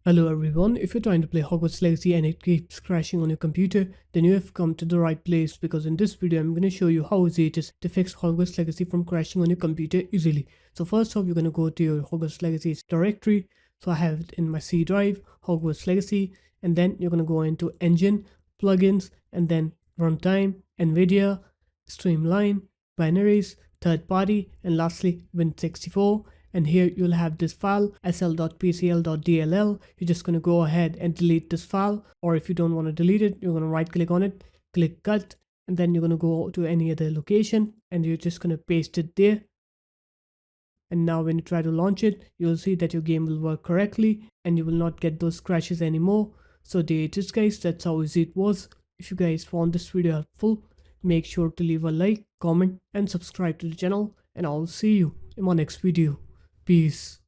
Hello everyone, if you're trying to play Hogwarts Legacy and it keeps crashing on your computer, then you have come to the right place because in this video I'm going to show you how easy it is to fix Hogwarts Legacy from crashing on your computer easily. So first off, you're going to go to your Hogwarts Legacy directory. So I have it in my C drive, Hogwarts Legacy, and then you're going to go into Engine, Plugins, and then Runtime, NVIDIA, Streamline, Binaries, Third Party, and lastly Win64. And here you'll have this file sl.pcl.dll. You're just going to go ahead and delete this file, or if you don't want to delete it, you're going to right click on it, click cut, and then you're going to go to any other location and you're just going to paste it there. And now when you try to launch it, you'll see that your game will work correctly and you will not get those crashes anymore. So there it is guys, that's how easy it was. If you guys found this video helpful, make sure to leave a like, comment and subscribe to the channel, and I'll see you in my next video. Peace.